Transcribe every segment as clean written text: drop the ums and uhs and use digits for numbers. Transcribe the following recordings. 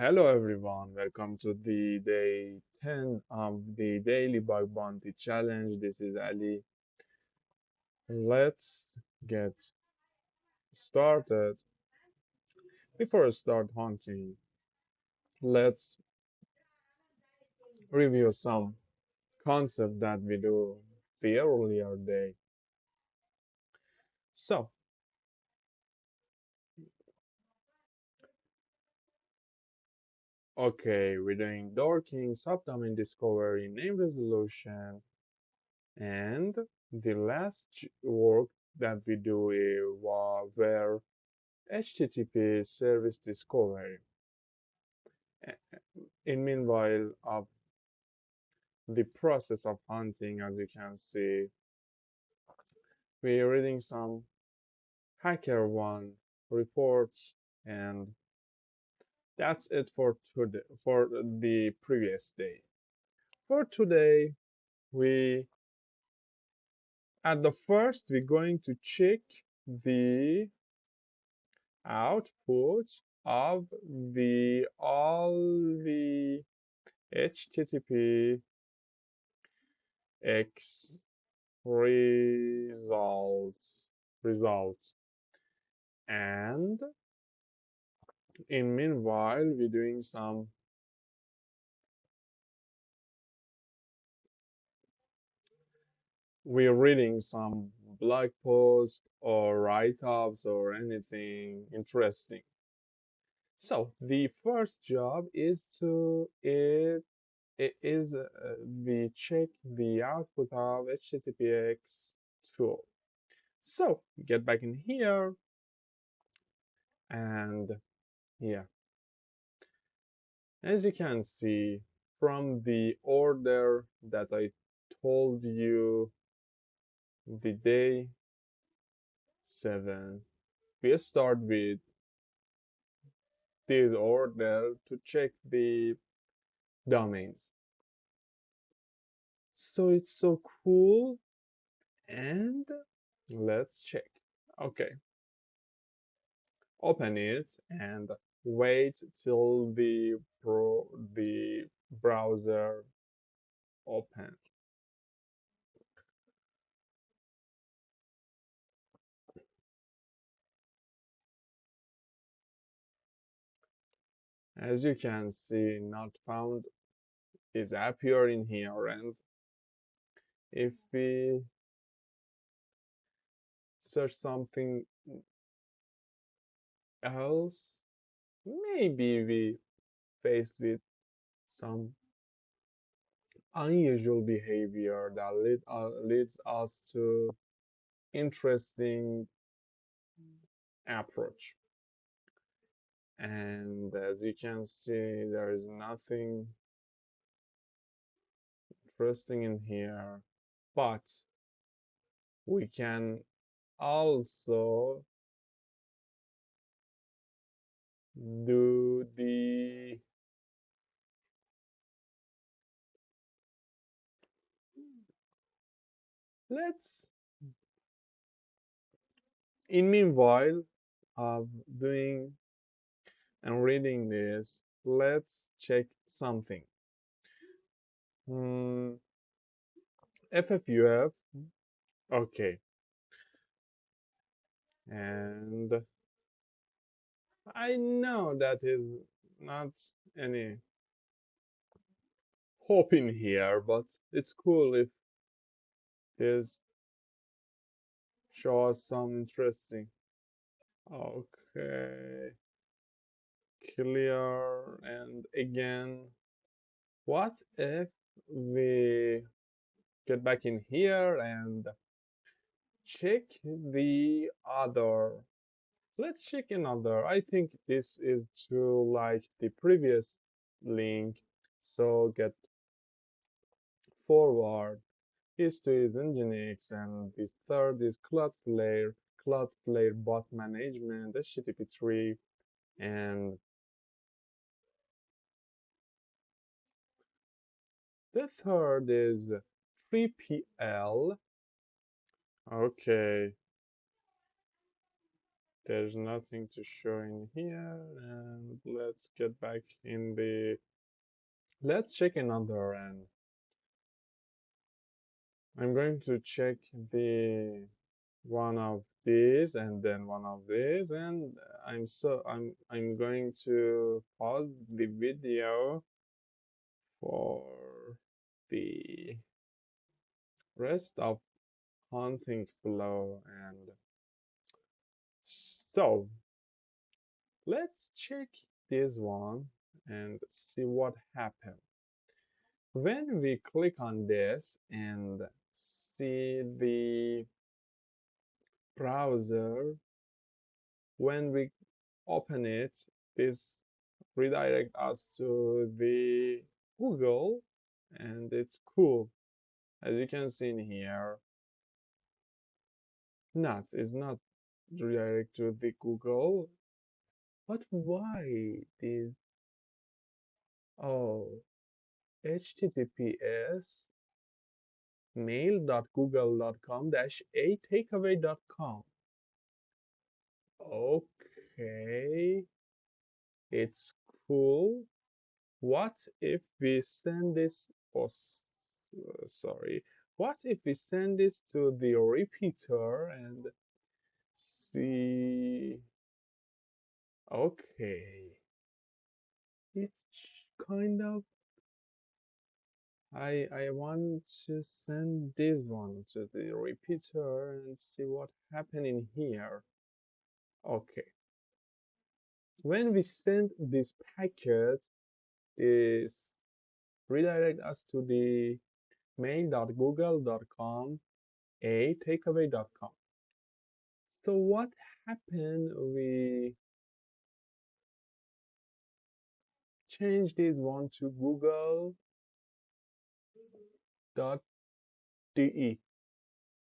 Hello everyone, welcome to the day 10 of the daily bug bounty challenge. This is Ali. Let's get started. Before I start hunting, let's review some concept that we do the earlier day. So, okay, we're doing dorking, subdomain discovery, name resolution, and the last work that we do were HTTP service discovery. In meanwhile of the process of hunting, as you can see, we're reading some HackerOne reports, and that's it for today, for the previous day. For today, we at the first we're going to check the output of the all the HTTP X results and in meanwhile we're reading some blog posts or write-ups or anything interesting. So the first job is to it is we check the output of httpx tool. So get back in here, and yeah, as you can see from the order that I told you, the day 7, we start with this order to check the domains. So it's so cool, and let's check. Okay, open it and wait till the browser open. As you can see, not found is appearing here, and if we search something else, maybe we faced with some unusual behavior that leads us to interesting approach. And as you can see, there is nothing interesting in here, but we can also do the let's in meanwhile of doing and reading this, let's check something. FFUF, okay, and I know that is not any hope in here, but it's cool if this shows some interesting. Okay, clear, and again, what if we get back in here and check the other. Let's check another. I think this is too like the previous link. So get forward. These two is Nginx, and this third is Cloudflare bot management, HTTP3, and the third is 3PL. Okay, There's nothing to show in here, and let's get back in the. Let's check another, and I'm going to check the one of these and then one of these, and I'm going to pause the video for the rest of hunting flow. And so let's check this one and see what happened. When we click on this and see the browser, when we open it, this redirect us to the Google, and it's cool. As you can see in here, not is not redirect to the Google. But why did oh https mail.google.com-a takeaway.com. Okay, it's cool. What if we send this, oh, sorry, what if we send this to the repeater and see? Okay, it's kind of, I want to send this one to the repeater and see what happened in here. Okay, when we send this packet, is redirect us to the mail.google.com a takeaway.com. So what happened? We change this one to google.de,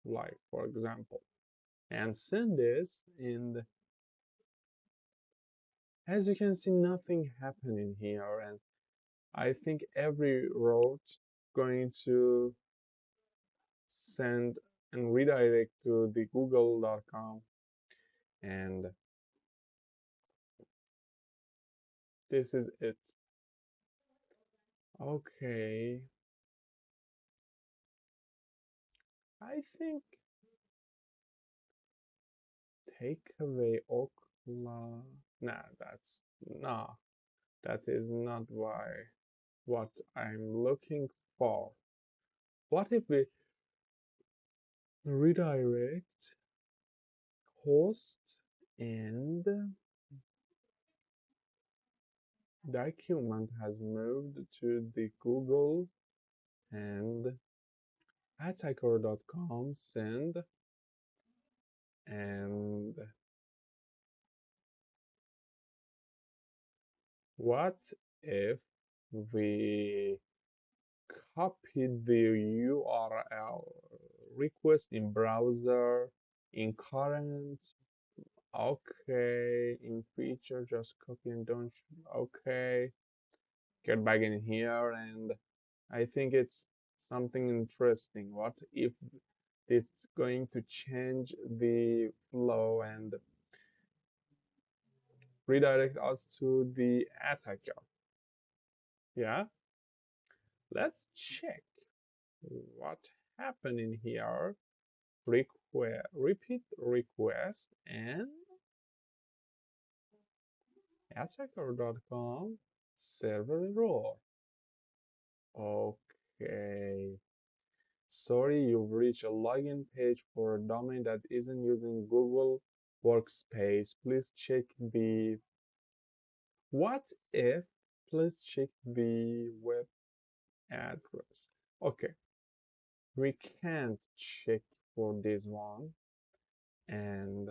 like for example, and send this. And as you can see, nothing happened in here. And I think every route going to send and redirect to the google.com, and this is it. Okay, I think takeaway okla. Nah, that's nah. That is not what I'm looking for. What if we redirect host and document has moved to the Google and attacker.com send, and what if we copied the URL request in browser in current. Okay, in feature just copy and don't. Okay, get back in here, and I think it's something interesting. What if it's going to change the flow and redirect us to the attacker? Yeah, let's check what happened in here. Repeat request and attacker.com server error. Okay, sorry, you've reached a login page for a domain that isn't using Google Workspace. Please check the what if. Please check the web address. Okay, we can't check for this one. And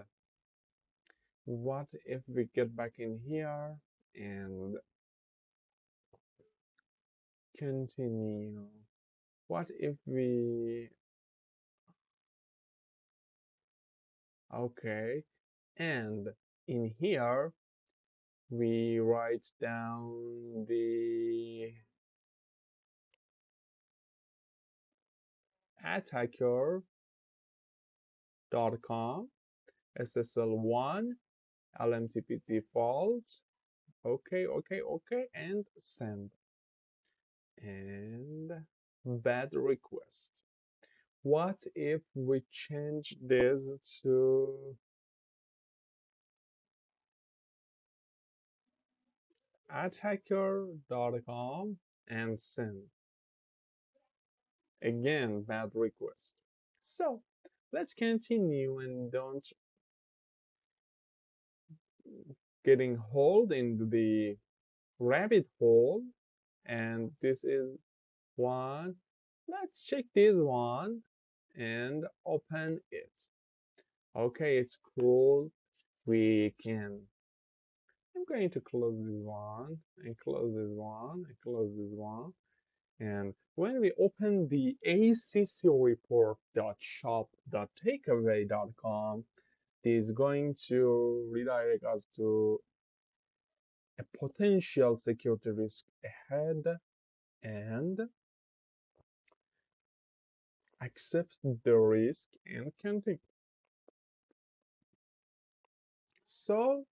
what if we get back in here and continue? What if we, okay, and in here we write down the attacker.com SSL1 LMTP default. Okay, okay, okay, and send. And bad request. What if we change this to hacker.com and send? Again, bad request. So let's continue and don't getting hold in the rabbit hole. And this is one. Let's check this one and open it. Okay, it's cool. We can. I'm going to close this one and close this one and close this one. And when we open the accreport.shop.takeaway.com, this is going to redirect us to a potential security risk ahead and accept the risk and continue. So,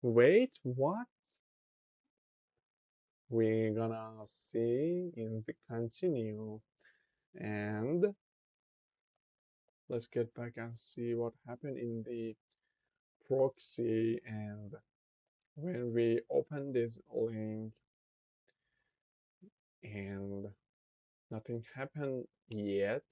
wait, what? We're gonna see in the continue. And let's get back and see what happened in the proxy. And when we open this link and nothing happened yet,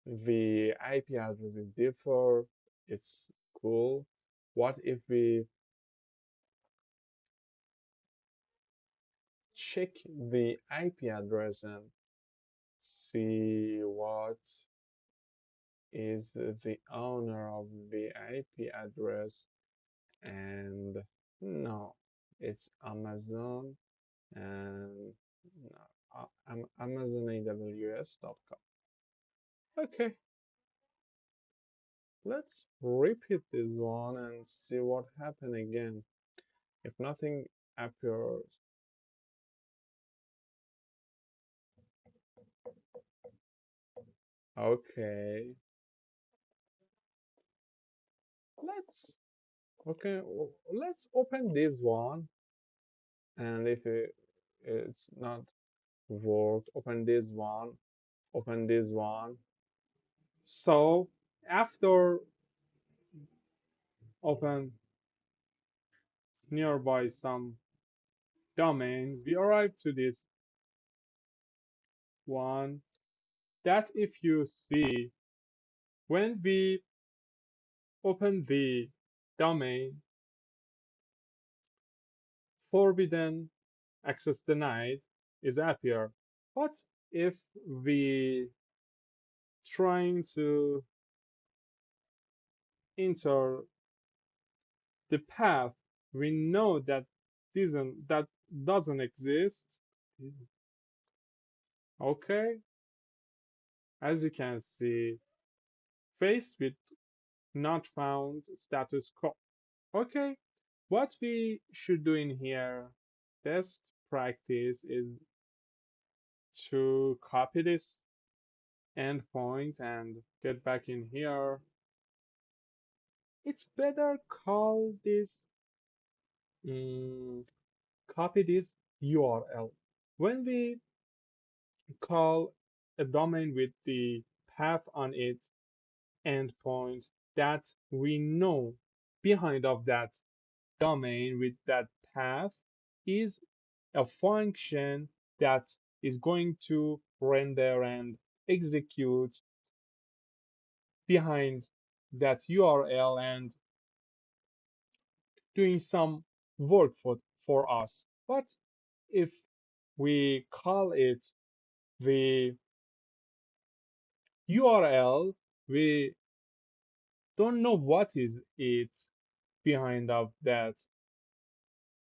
the IP address is different. It's cool. What if we check the IP address and see what is the owner of the IP address? And no, it's Amazon and no, AmazonAWS.com. Okay, let's repeat this one and see what happened again. If nothing appears, okay, let's okay, let's open this one, and if it's not work, open this one, open this one. So after open nearby some domains, we arrive to this one that if you see when we open the domain forbidden access denied is appear. What if we trying to enter the path we know that doesn't exist? Okay, as you can see, faced with not found status quo. Okay, what we should do in here, best practice is to copy this endpoint and get back in here. It's better call this, copy this URL. When we call a domain with the path on it, endpoint that we know behind of that domain with that path is a function that is going to render and execute behind that URL and doing some work for us. But if we call it the URL, we don't know what is it behind of that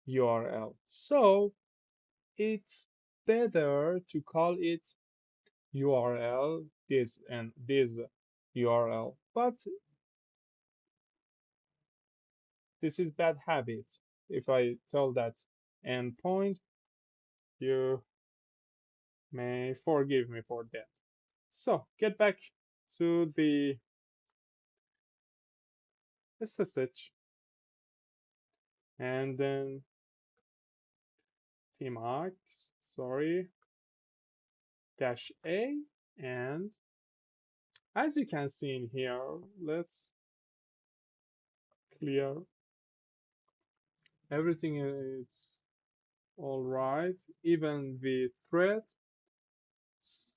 URL. So it's better to call it URL, this and this URL. But this is bad habit. If I tell that endpoint, you may forgive me for that. So get back to the SSH, and then tmax, sorry, dash a, and as you can see in here, let's clear everything. It's all right, even the thread.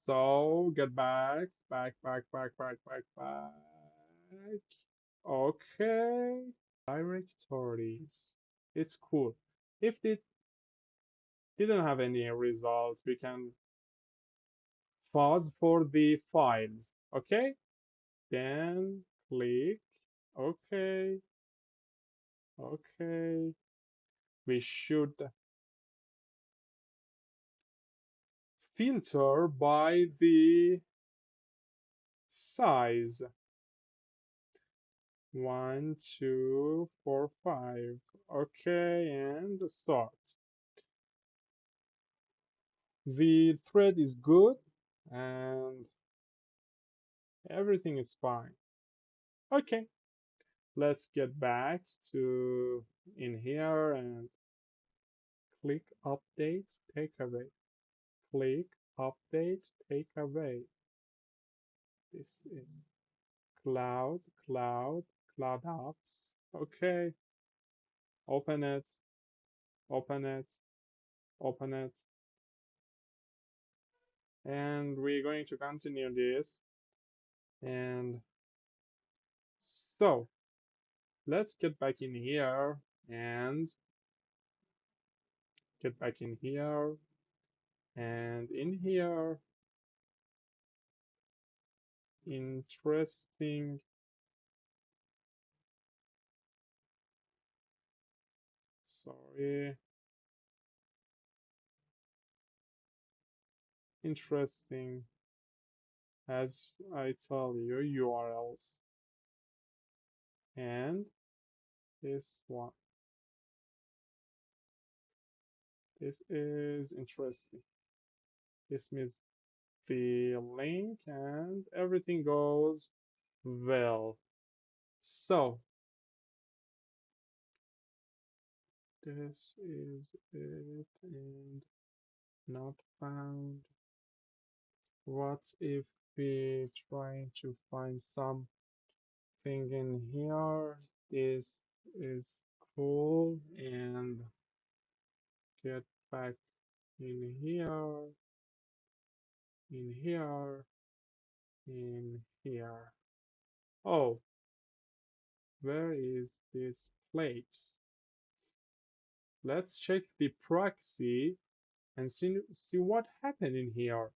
So get back. Okay, directories. It's cool. If it didn't have any result, we can pause for the files. Okay, then click OK. Okay, we should filter by the size. 1, 2, 4, 5. Okay, and start. The thread is good and everything is fine. Okay, let's get back to in here and click update, take away. Click update, take away. This is cloud, cloud apps. Okay, open it, open it, open it. And we're going to continue this. And so let's get back in here and get back in here and in here. Interesting. Sorry. Interesting. As I tell you, URLs. And this one. This is interesting. This means the link and everything goes well. So this is it and not found. What if we try to find something in here? This is cool and get back in here, in here, in here. Oh, where is this place? Let's check the proxy and see what happened in here.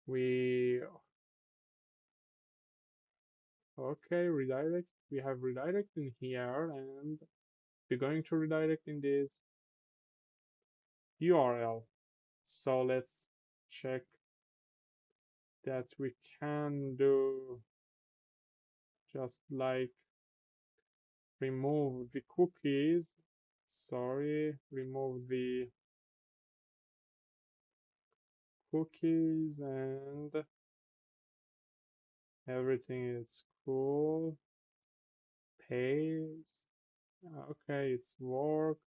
We okay, redirect. We have redirect in here, and we're going to redirect in this URL. So let's check that we can do just like remove the cookies. Sorry, remove the cookies and everything is cool. Paste. Okay, it's work.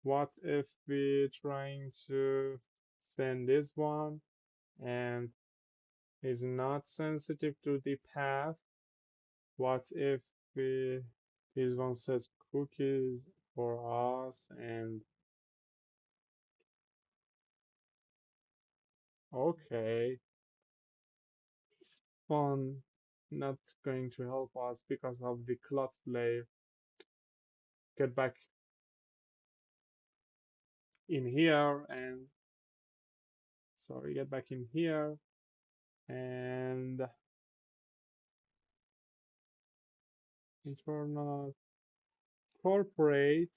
What if we're trying to send this one and is not sensitive to the path? What if we this one says cookies for us and okay, it's fun not going to help us because of the Cloudflare. Get back in here and sorry, get back in here and internal corporate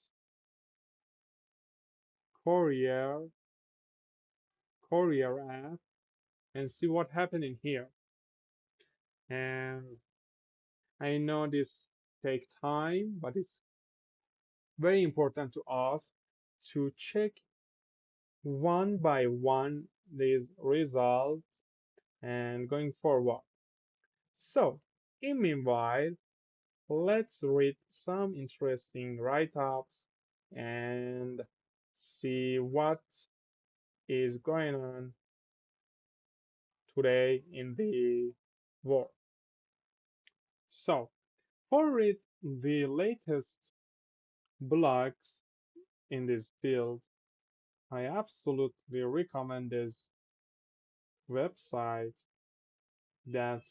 courier app and see what happened in here. And I know this take time, but it's very important to us to check one by one these results and going forward. So in meanwhile, let's read some interesting write-ups and see what is going on today in the world. So, for read the latest blogs in this field, I absolutely recommend this website that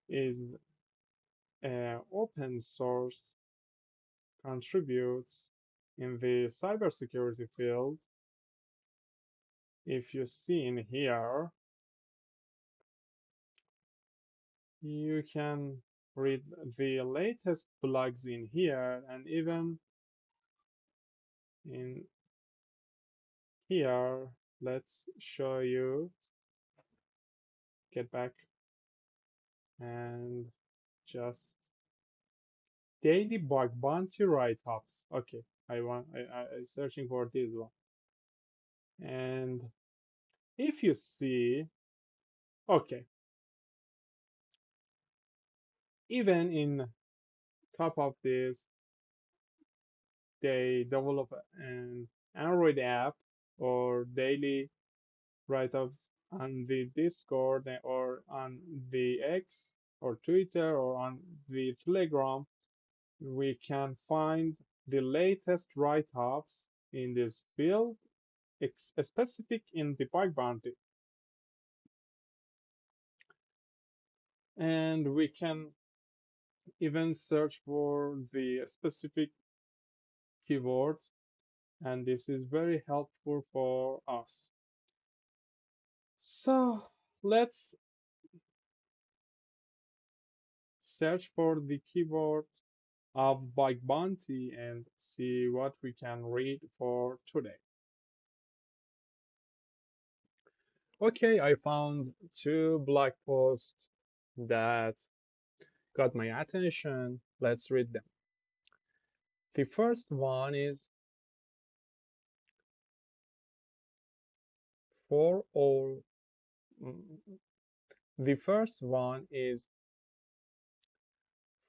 is open source, contributes in the cybersecurity field. If you see in here, you can read the latest blogs in here, and even in here, let's show you, get back and just daily bug bounty write-ups. Okay, I searching for this one. And if you see, okay, even in top of this, they develop an Android app or daily write-ups on the Discord or on the X or Twitter or on the Telegram. We can find the latest write-ups in this field, specific in the bug bounty. And we can even search for the specific keywords, and this is very helpful for us. So let's search for the keyword of bug bounty and see what we can read for today. Okay, I found two blog posts that got my attention. Let's read them. The first one is for all. The first one is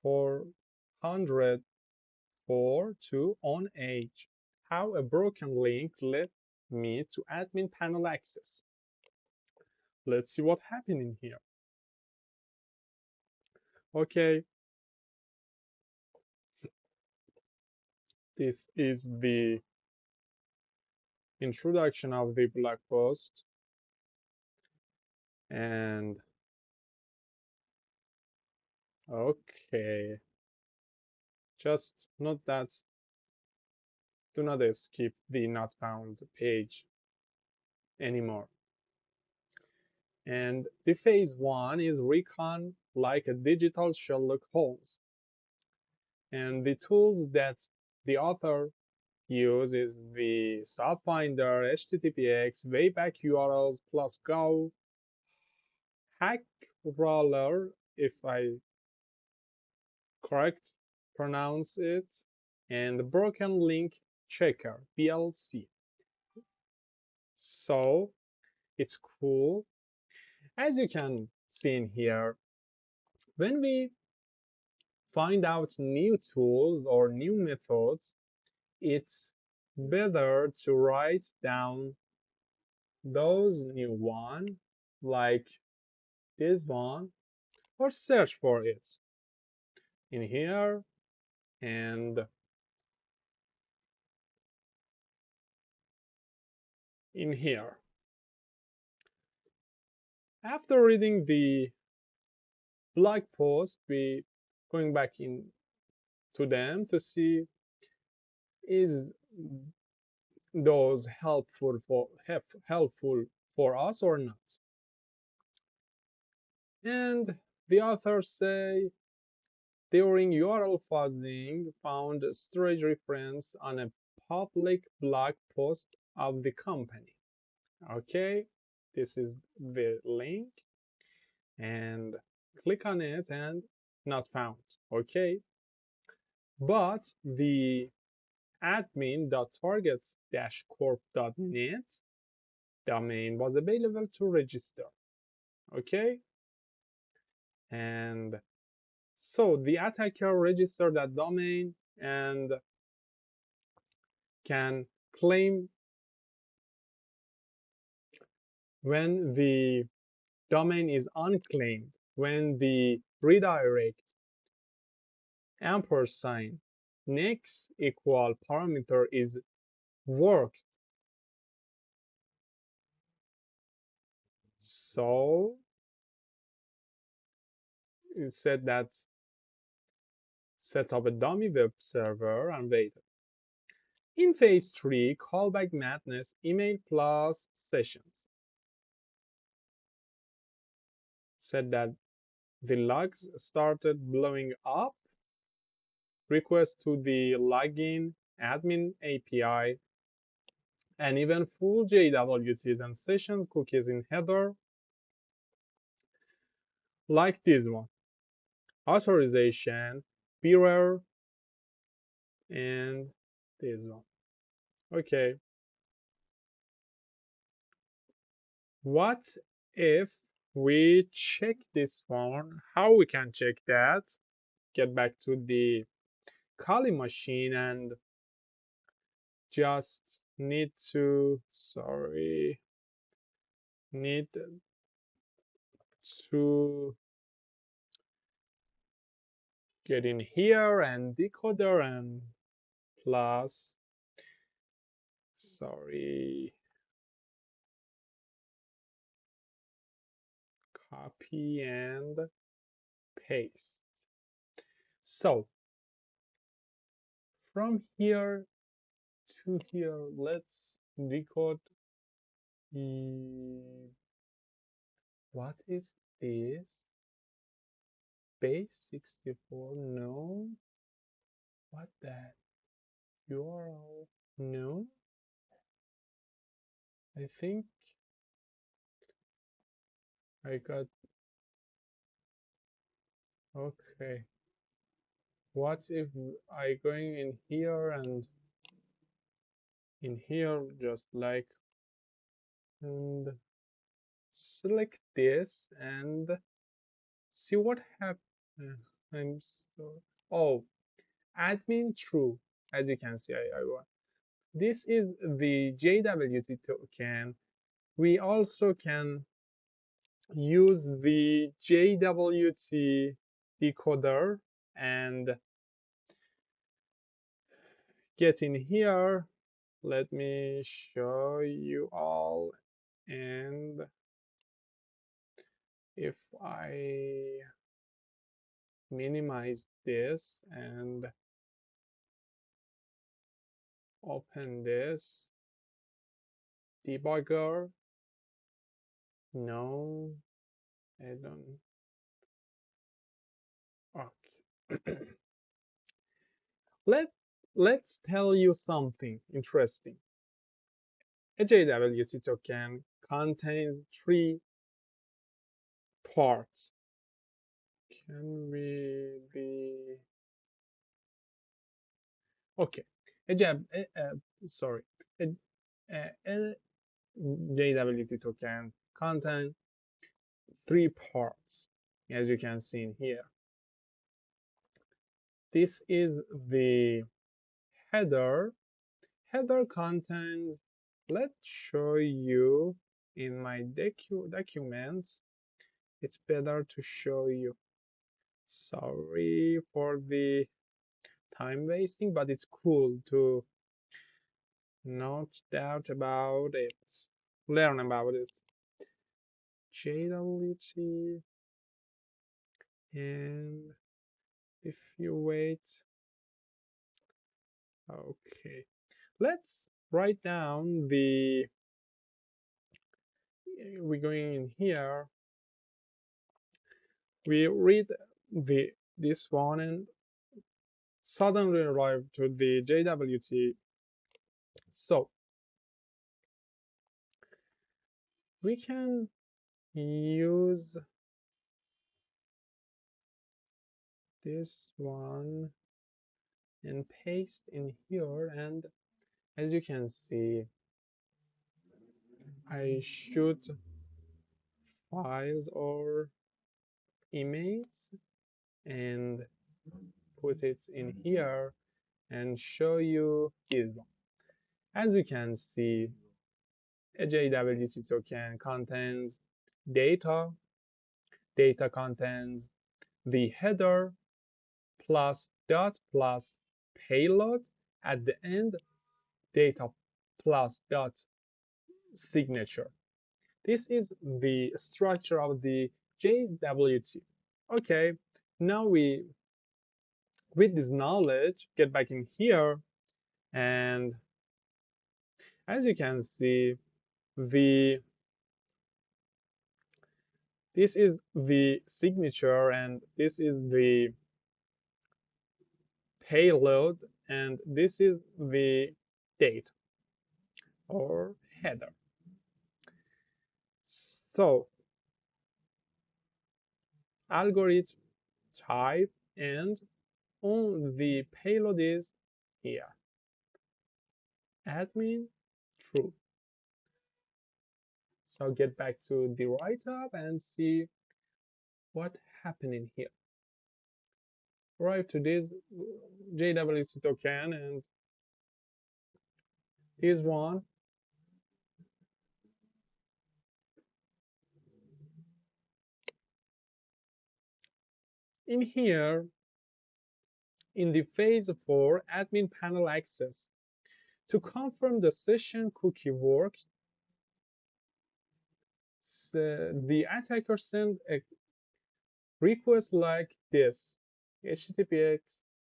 404 on age. How a broken link led me to admin panel access. Let's see what happened in here. Okay, this is the introduction of the blog post, and okay, just note that do not skip the not found page anymore. And the phase one is recon like a digital Sherlock Holmes. And the tools that the author uses the Pathfinder, httpx, wayback URLs plus Go, hakrawler, if I correct pronounce it, and broken link checker, BLC. So it's cool. As you can see in here, when we find out new tools or new methods, it's better to write down those new one, like this one, or search for it in here and in here. After reading the blog post, we going back in to them to see is those helpful for us or not. And the authors say during URL fuzzing found a storage reference on a public blog post of the company. Okay, this is the link and click on it and not found. Okay, but the admin.target-corp.net domain was available to register. Okay, and So the attacker registers that domain and can claim when the domain is unclaimed, when the redirect ampersand next equal parameter is worked. So it said that set up a dummy web server and waited. In phase 3, callback madness, email plus sessions. Said that the logs started blowing up, request to the login admin API, and even full JWTs and session cookies in header, like this one. Authorization, bearer, and this one. Okay. What if we check this one? How we can check that? Get back to the Kali machine and just need to, sorry, need to get in here and decoder and plus, sorry, copy and paste. So from here to here, let's decode. What is this? Base 64? No. What that? URL? No. I think I got. Okay. What if I going in here and in here just like and select this and see what happens. I'm so oh admin true. As you can see, I want this is the JWT token. We also can use the JWT decoder and get in here. Let me show you all. And if I minimize this and open this debugger, no, I don't. Okay. Let's tell you something interesting. A JWT token contains 3 parts. Can we be okay? A J, sorry, a JWT token contains 3 parts, as you can see in here. This is the header. Header contains, let's show you in my documents. It's better to show you. Sorry for the time wasting, but it's cool to not doubt about it, learn about it. JWT, and if you wait, okay, let's write down the, we're going in here, we read this one and suddenly arrive to the JWT. So we can use this one and paste in here, and as you can see, I shoot files or images and put it in here and show you this one. As you can see, a JWT token contains data. Data contains the header plus dot plus payload. At the end, data plus dot signature. This is the structure of the JWT. Okay, now with this knowledge, get back in here, and as you can see, the this is the signature and this is the payload and this is the date or header. So algorithm type and on the payload is here. Admin true. So get back to the write-up and see what happened in here. Arrive to this JWT token and this one in here in the phase 4 admin panel access to confirm the session cookie works. The attacker sent a request like this: httpx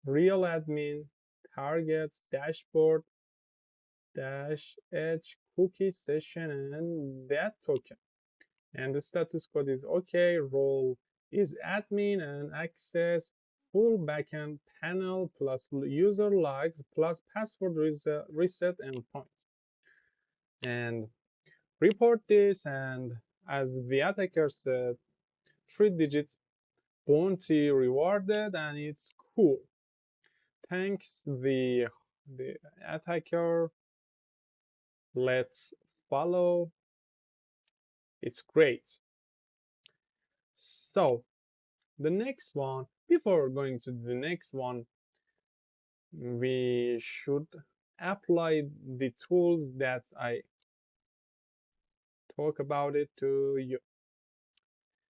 real admin target dashboard dash h cookie session and that token, and the status code is okay, role is admin and access full backend panel plus user logs plus password reset endpoint, and report this. And as the attacker said, 3-digit bounty rewarded and it's cool. Thanks the attacker. Let's follow. It's great. So the next one, before going to the next one, we should apply the tools that I talk about it to you.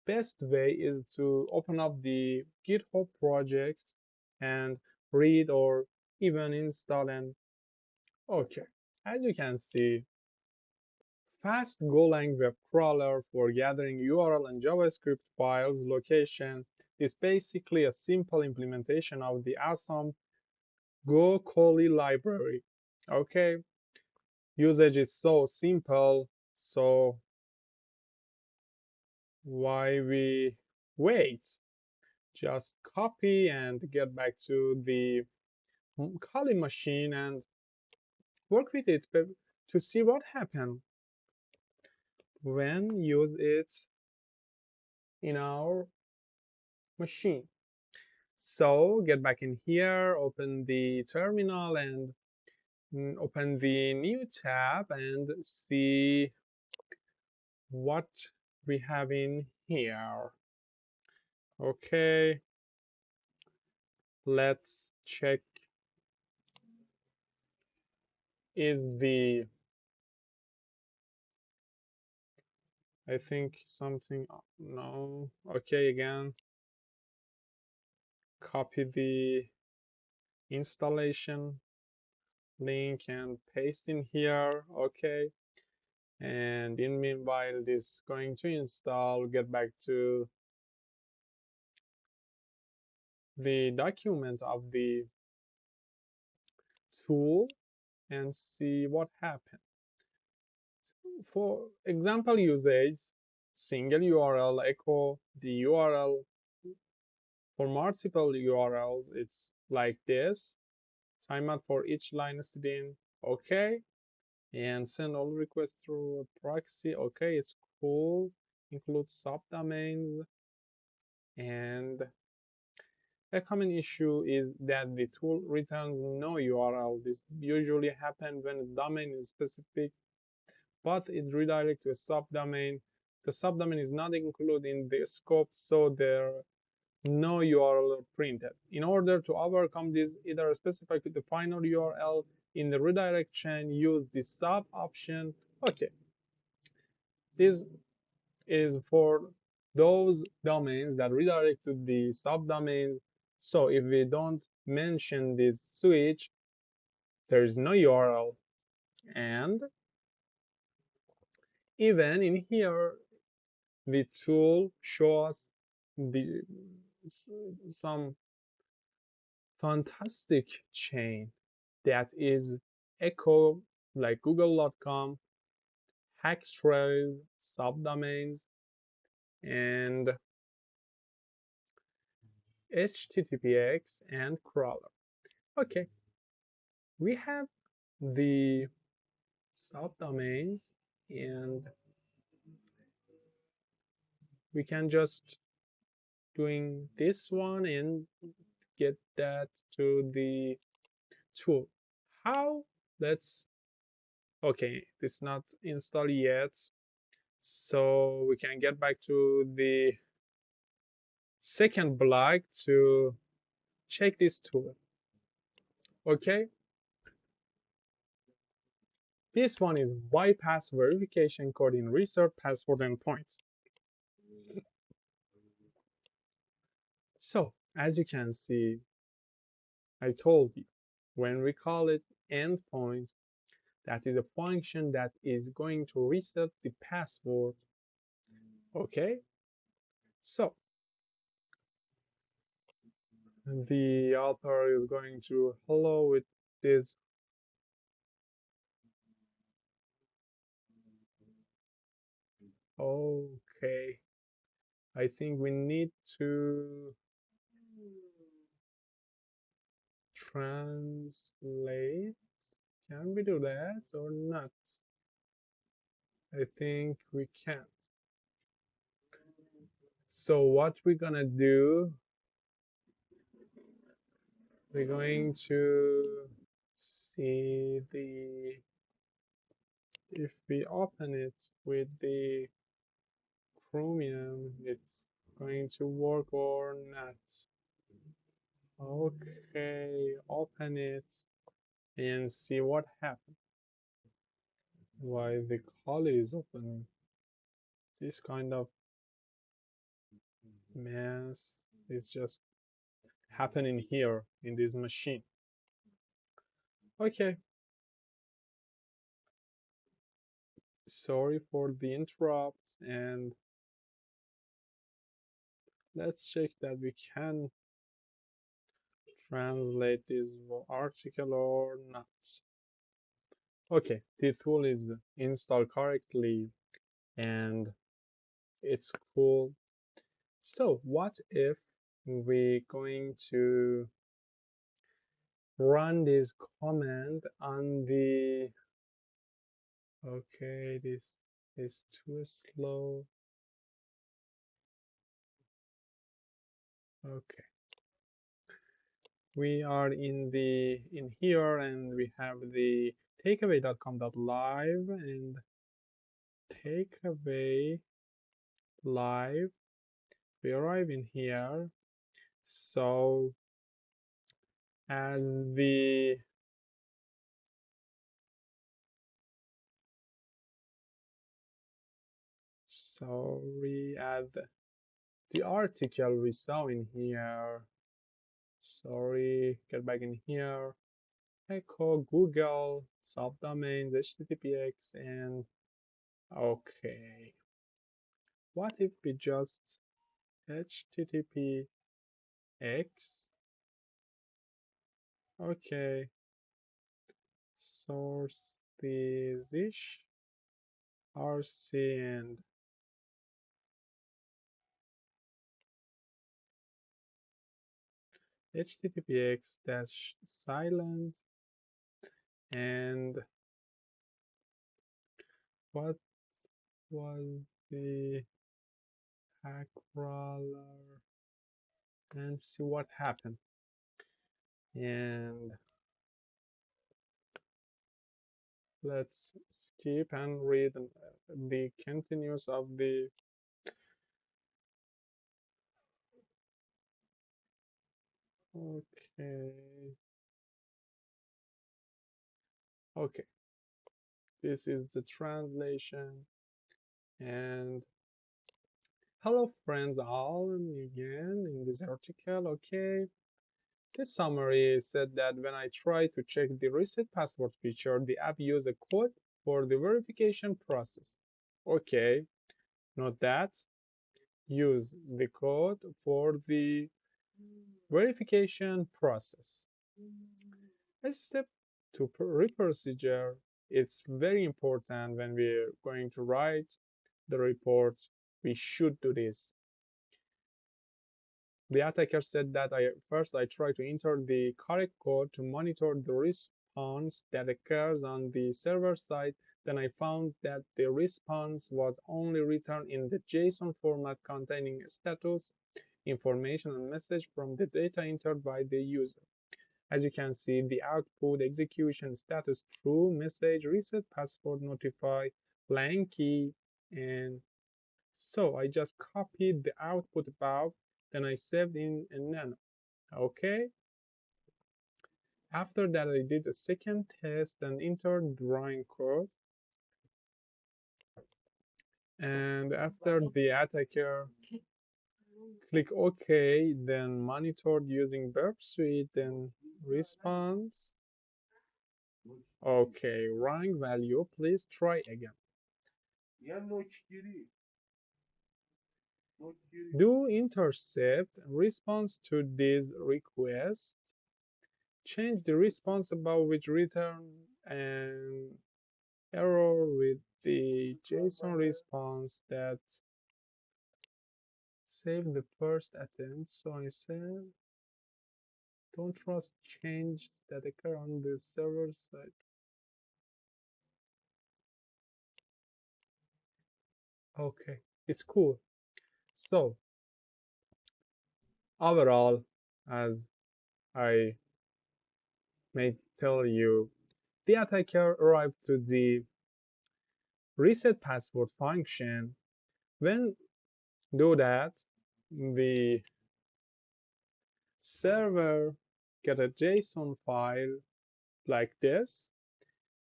Best way is to open up the GitHub project and read or even install and okay. As you can see, fast Golang web crawler for gathering URL and JavaScript files location is basically a simple implementation of the awesome Go Coli library. Okay, usage is so simple, so why we wait? Just copy and get back to the Kali machine and work with it to see what happens when use it in our machine. So get back in here, open the terminal and open the new tab and see what we have in here. Okay, let's check is the I think something no. Okay, again, copy the installation link and paste in here. Okay, and in meanwhile this is going to install. Get back to the document of the tool and see what happened. For example usage, single URL echo the URL. For multiple URLs it's like this. Timeout for each line std okay, and send all requests through a proxy. Okay, it's cool. Include subdomains. And a common issue is that the tool returns no URL. This usually happens when a domain is specific, but it redirects to a subdomain. The subdomain is not included in the scope, so there no URL printed. In order to overcome this, either specify the final URL in the redirection, use the sub option. Okay, this is for those domains that redirect to the subdomains. So if we don't mention this switch, there is no URL. And even in here, the tool shows the some fantastic chain that is echo like google.com, hakrawler, subdomains, and httpx and crawler. Okay, we have the subdomains, and we can just doing this one and get that to the tool. How? Let's okay, it's not installed yet, so we can get back to the second block to check this tool. Okay, this one is bypass verification code in reserved password endpoint. So as you can see, I told you when we call it endpoint, that is a function that is going to reset the password. Okay, so the author is going to hello with this. Okay, I think we need to translate. Can we do that or not? I think we can't. So what we're gonna do, we're going to see the, if we open it with the Chromium, it's going to work or not. Okay, open it and see what happens. Why the call is opening. This kind of mess is just happening here in this machine. Okay, sorry for the interrupt, and let's check that we can translate this article or not. Okay, the tool is installed correctly and it's cool. So what if we're going to run this command on the, okay, this is too slow. Okay, we are in here, and we have the takeaway.com.live and takeaway live. We arrive in here. So as the sorry, as the article we saw in here, sorry, get back in here, echo Google subdomains httpx, and okay, what if we just httpx, okay, source this ish rc and httpx dash silence, and what was the hakrawler, and see what happened. And let's skip and read the continuous of the Okay. Okay. This is the translation. And hello, friends, all again in this article. Okay. This summary said that when I tried to check the reset password feature, the app used a code for the verification process. Okay. Note that. Use the code for the verification process. A step to procedure. It's very important when we're going to write the report. We should do this. The attacker said that first I try to enter the correct code to monitor the response that occurs on the server side. Then I found that the response was only returned in the JSON format containing status, information, and message from the data entered by the user. As you can see, the output execution status true, message, reset password, notify, blank key, and so I just copied the output above, then I saved in a nano. Okay. After that, I did a second test and entered the wrong code. And after the attacker click OK, then monitored using Burp Suite, then response. Okay, wrong value. Please try again. Do intercept response to this request. Change the response above with return an error with the JSON response that saved the first attempt. So I said, don't trust changes that occur on the server side. Okay, it's cool. So overall, as I may tell you, the attacker arrived to the reset password function. When do that, the server get a JSON file like this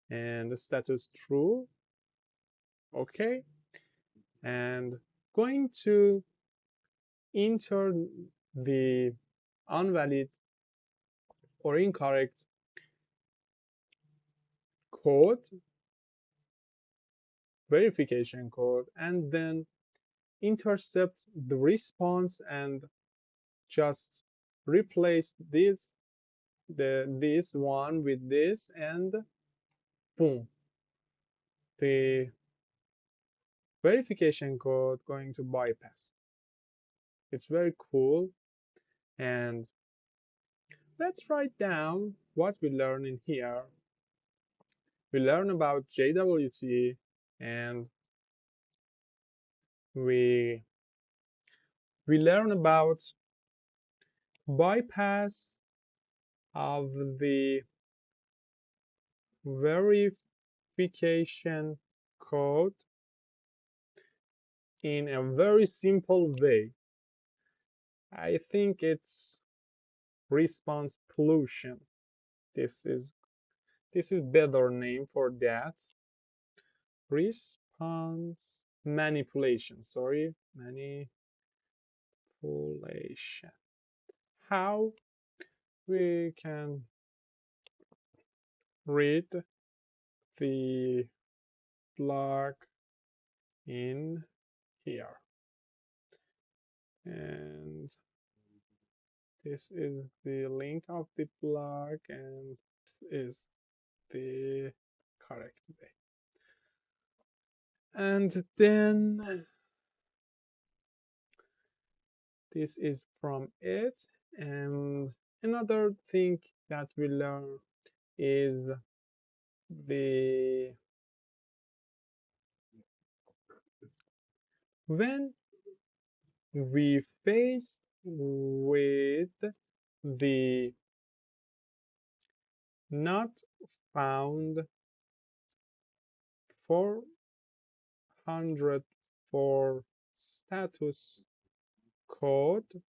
and the status true. Okay, and going to enter the invalid or incorrect code, verification code, and then intercept the response and just replace this one with this, and boom, the verification code going to bypass. It's very cool. And let's write down what we learn in here. We learn about JWT, and we learn about bypass of the verification code in a very simple way. I think it's response pollution. This is better name for that. Response manipulation. Sorry, manipulation. How we can read the blog in here, and this is the link of the blog, and this is the correct way. And then this is from it. And another thing that we learn is the when we faced with the not found 404 status code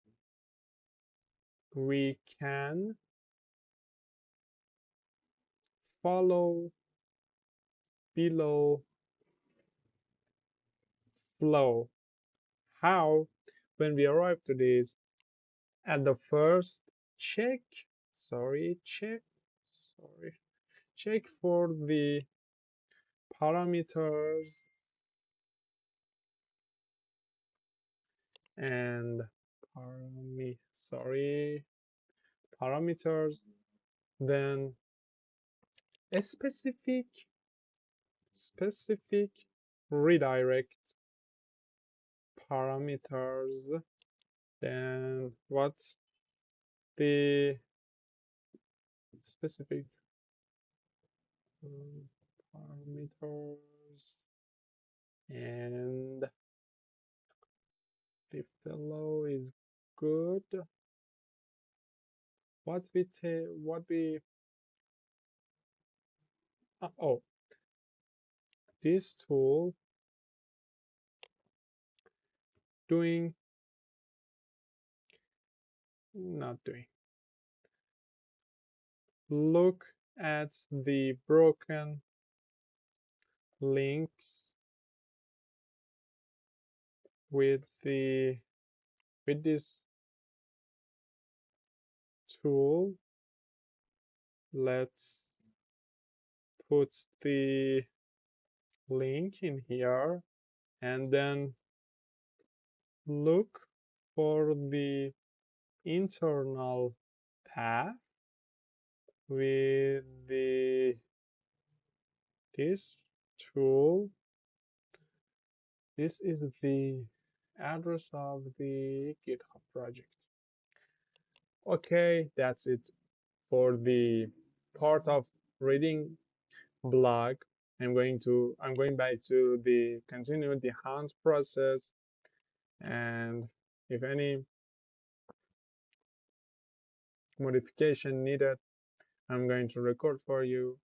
we can follow below flow. How? When we arrive to this, at the first check, sorry, check for the parameters and parameters, then a specific redirect parameters, then what's the specific parameters and the fellow is good. What we oh, this tool doing not doing look at the broken links with the with this tool. Let's put the link in here and then look for the internal path with this tool. This is the address of the GitHub project. Okay, that's it for the part of reading blog. I'm going back to the continue the hunt process, and if any modification needed, I'm going to record for you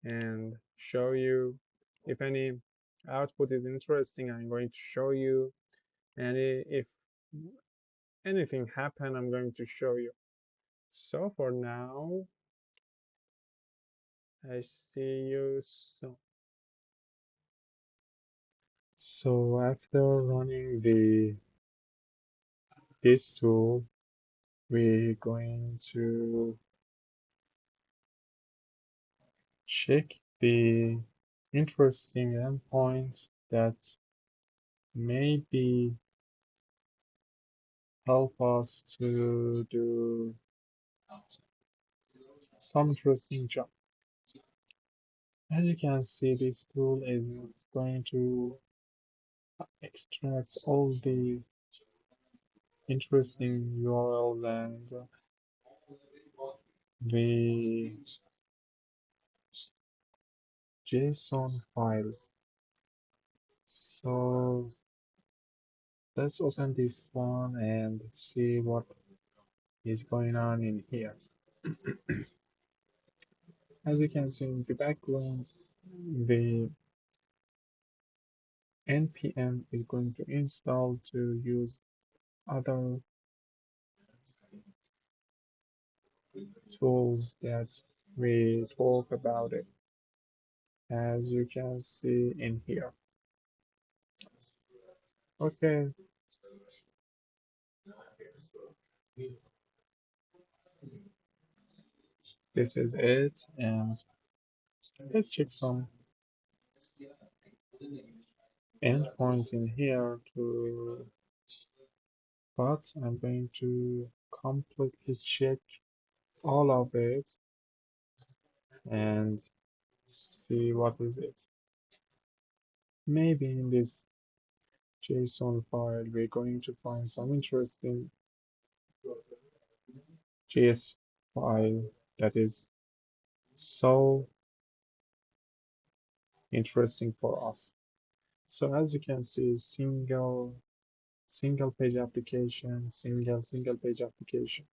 and show you. If any output is interesting, I'm going to show you, and if anything happen, I'm going to show you. So for now, I see you soon. So after running this tool, we're going to check the interesting endpoints that maybe help us to do some interesting job. As you can see, this tool is going to extract all the interesting URLs and the JSON files. So let's open this one and see what is going on in here. As you can see in the background, the npm is going to install to use other tools that we talk about it, as you can see in here. Okay, this is it, and let's check some endpoints in here to, but I'm going to completely check all of it and see what is it. Maybe in this JSON file we're going to find some interesting JS file that is so interesting for us. So as you can see, single page application, single page application.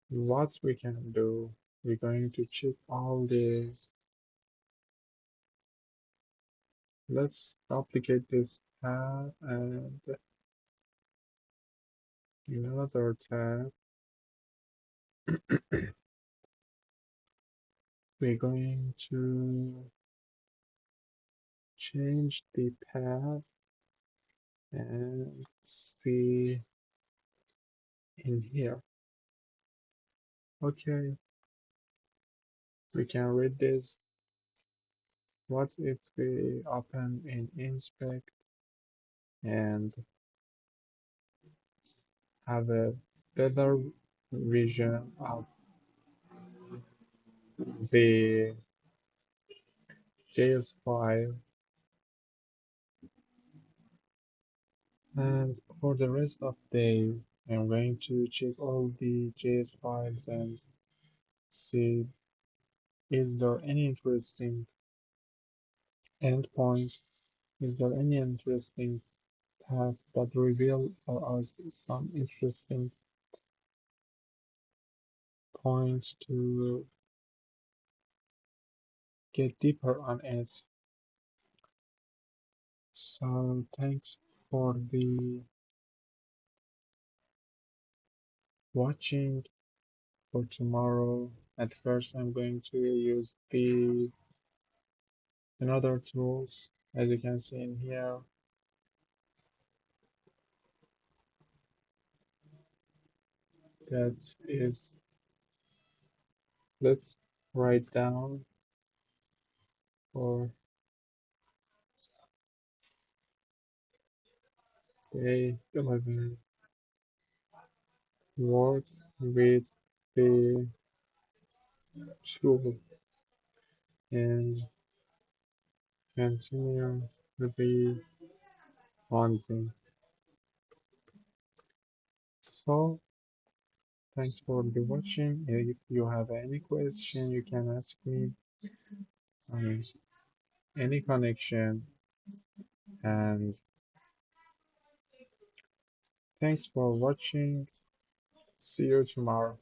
What we can do, we're going to check all this. Let's duplicate this tab and in another tab We're going to change the path and see in here. Okay, we can read this. What if we open in inspect and have a better vision of the JS file, and for the rest of the day I'm going to check all the JS files and see is there any interesting endpoint, is there any interesting path that reveal for us some interesting points to get deeper on it. So thanks for the watching. For tomorrow, at first I'm going to use the another tools, as you can see in here. That is, let's write down for day 11, work with the tool and continue with the hunting. So thanks for the watching. If you have any question, you can ask me on any connection. And thanks for watching. See you tomorrow.